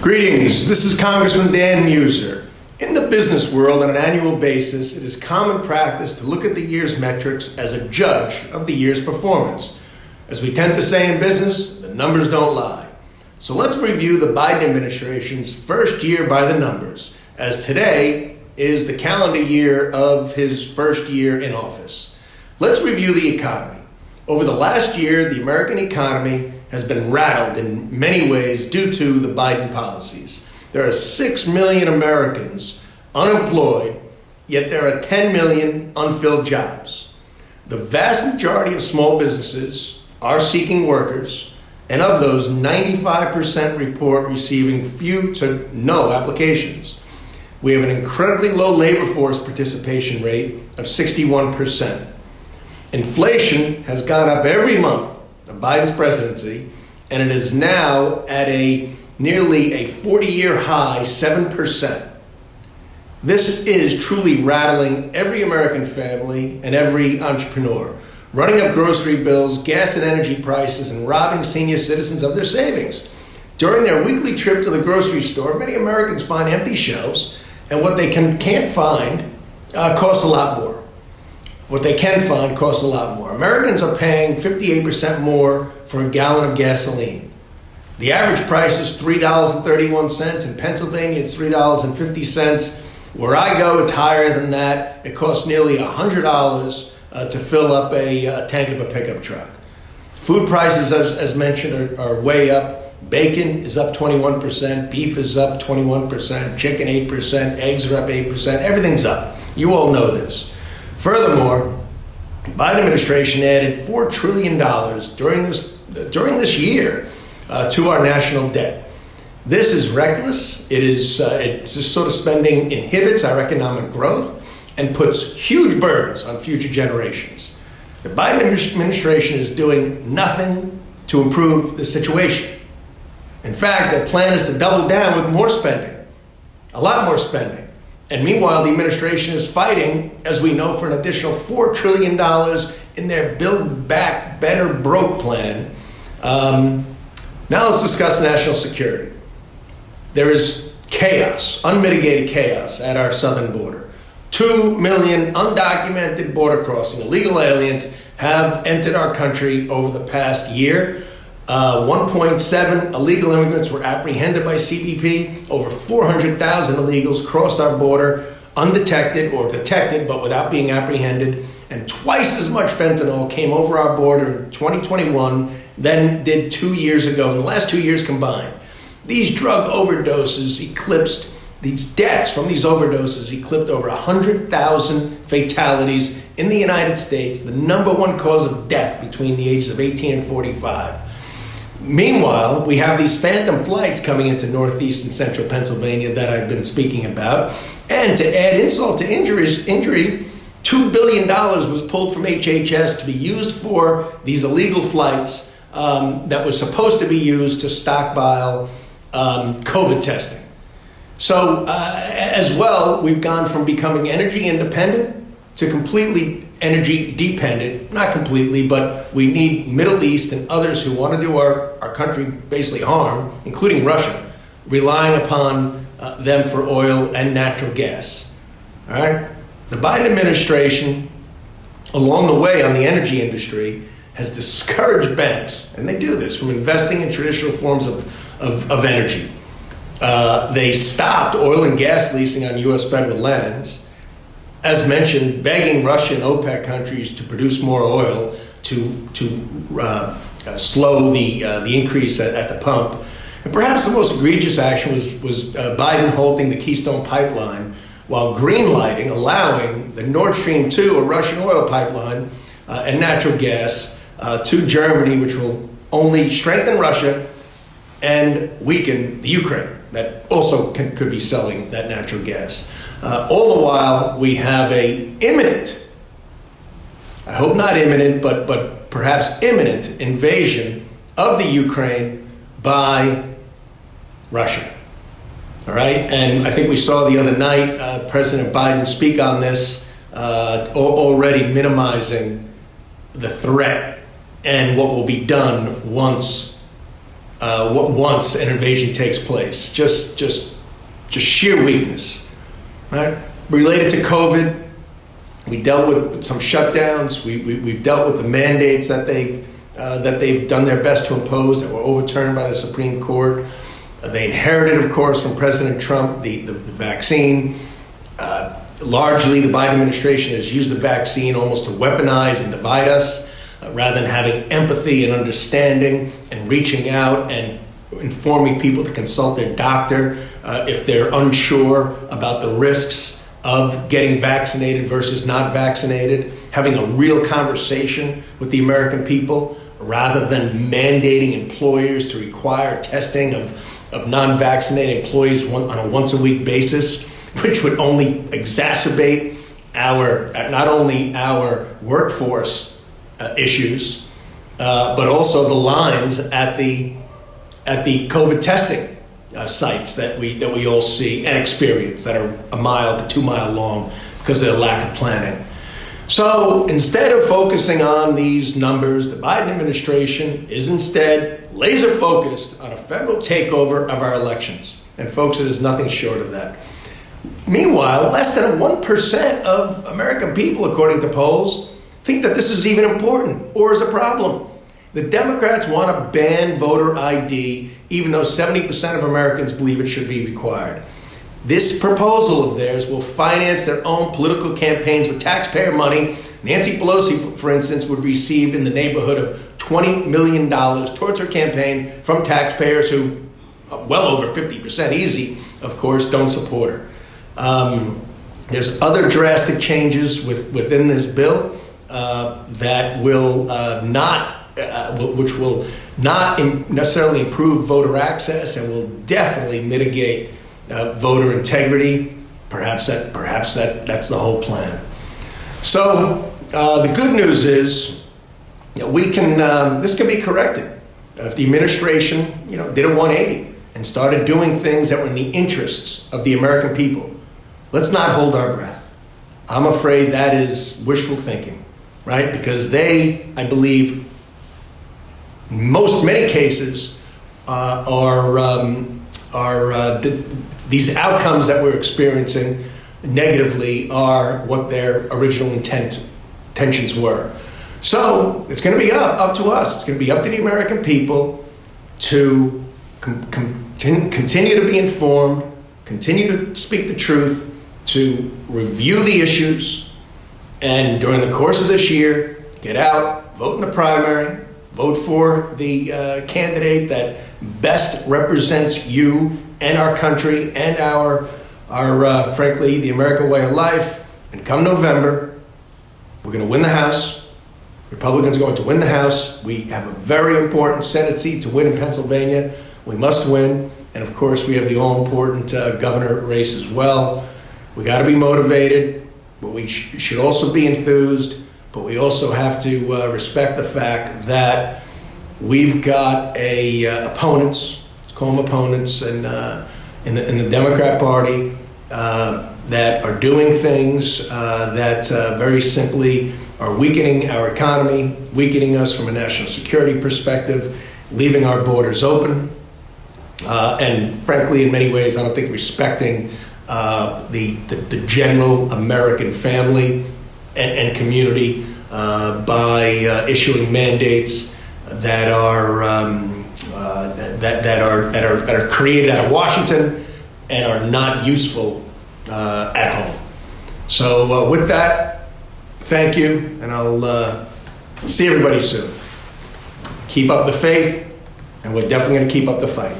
Greetings, this is Congressman Dan Meuser. In the business world, on an annual basis, it is common practice to look at the year's metrics as a judge of the year's performance. As we tend to say in business, the numbers don't lie. So let's review the Biden administration's first year by the numbers, as today is the calendar year of his first year in office. Let's review the economy. Over the last year, the American economy has been rattled in many ways due to the Biden policies. There are 6 million Americans unemployed, yet there are 10 million unfilled jobs. The vast majority of small businesses are seeking workers, and of those, 95% report receiving few to no applications. We have an incredibly low labor force participation rate of 61%. Inflation has gone up every month of Biden's presidency, and it is now at nearly a 40-year high, 7%. This is truly rattling every American family and every entrepreneur, running up grocery bills, gas and energy prices, and robbing senior citizens of their savings. During their weekly trip to the grocery store, many Americans find empty shelves, and what they can't find costs a lot more. What they can find costs a lot more. Americans are paying 58% more for a gallon of gasoline. The average price is $3.31. In Pennsylvania, it's $3.50. Where I go, it's higher than that. It costs nearly $100 to fill up a tank of a pickup truck. Food prices, as mentioned, are way up. Bacon is up 21%. Beef is up 21%. Chicken 8%. Eggs are up 8%. Everything's up. You all know this. Furthermore, the Biden administration added $4 trillion during this year to our national debt. This is reckless. It's this sort of spending inhibits our economic growth and puts huge burdens on future generations. The Biden administration is doing nothing to improve the situation. In fact, their plan is to double down with more spending, a lot more spending. And meanwhile, the administration is fighting, as we know, for an additional $4 trillion in their Build Back Better Broke plan. Now let's discuss national security. There is chaos, unmitigated chaos at our southern border. 2 million undocumented border crossing illegal aliens have entered our country over the past year. 1.7 illegal immigrants were apprehended by CBP. Over 400,000 illegals crossed our border undetected or detected but without being apprehended. And twice as much fentanyl came over our border in 2021 than did 2 years ago, in the last 2 years combined. These drug overdoses these deaths from these overdoses eclipsed over 100,000 fatalities in the United States, the number one cause of death between the ages of 18 and 45. Meanwhile, we have these phantom flights coming into northeast and central Pennsylvania that I've been speaking about. And to add insult to injury, $2 billion was pulled from HHS to be used for these illegal flights that was supposed to be used to stockpile COVID testing. So as well, we've gone from becoming energy independent to completely energy dependent. Not completely, but we need Middle East and others who want to do our country basically harm, including Russia, relying upon them for oil and natural gas. All right? The Biden administration, along the way on the energy industry, has discouraged banks, and they do this, from investing in traditional forms of energy. They stopped oil and gas leasing on U.S. federal lands, as mentioned, begging Russia and OPEC countries to produce more oil to slow the increase at the pump. And perhaps the most egregious action was Biden halting the Keystone Pipeline while greenlighting, allowing the Nord Stream 2, a Russian oil pipeline, and natural gas to Germany, which will only strengthen Russia and weaken the Ukraine that also could be selling that natural gas. All the while, we have a imminent, I hope not imminent, but perhaps imminent invasion of the Ukraine by Russia. All right? And I think we saw the other night President Biden speak on this, already minimizing the threat and what will be done once once an invasion takes place. Just sheer weakness, right? Related to COVID, we dealt with some shutdowns. We've dealt with the mandates that they've done their best to impose that were overturned by the Supreme Court. They inherited, of course, from President Trump the vaccine. Largely, the Biden administration has used the vaccine almost to weaponize and divide us, rather than having empathy and understanding and reaching out and informing people to consult their doctor if they're unsure about the risks of getting vaccinated versus not vaccinated, having a real conversation with the American people rather than mandating employers to require testing of non-vaccinated employees on a once-a-week basis, which would only exacerbate not only our workforce issues, but also the lines at the COVID testing sites that we all see and experience that are 1 mile to 2 mile long because of the lack of planning. So instead of focusing on these numbers, the Biden administration is instead laser focused on a federal takeover of our elections. And folks, it is nothing short of that. Meanwhile, less than 1% of American people, according to polls, think that this is even important or is a problem. The Democrats want to ban voter ID, even though 70% of Americans believe it should be required. This proposal of theirs will finance their own political campaigns with taxpayer money. Nancy Pelosi, for instance, would receive in the neighborhood of $20 million towards her campaign from taxpayers who, well over 50% easy, of course, don't support her. There's other drastic changes within this bill that will which will not necessarily improve voter access and will definitely mitigate voter integrity. Perhaps that's the whole plan. So the good news is this can be corrected if the administration did a 180 and started doing things that were in the interests of the American people. Let's not hold our breath. I'm afraid that is wishful thinking, right? Because they, I believe, many cases these outcomes that we're experiencing negatively are what their original intentions were. So it's going to be up to us. It's going to be up to the American people to continue to be informed, continue to speak the truth, to review the issues, and during the course of this year, get out, vote in the primary, vote for the candidate that best represents you and our country and our frankly, the American way of life. And come November, we're going to win the House. Republicans are going to win the House. We have a very important Senate seat to win in Pennsylvania. We must win. And of course, we have the all-important governor race as well. We got to be motivated, but we should also be enthused. But we also have to respect the fact that we've got opponents. Let's call them opponents, and in the Democrat Party that are doing things that very simply are weakening our economy, weakening us from a national security perspective, leaving our borders open, and frankly, in many ways, I don't think respecting the general American family and community by issuing mandates that are created out of Washington and are not useful at home. So with that, thank you, and I'll see everybody soon. Keep up the faith, and we're definitely going to keep up the fight.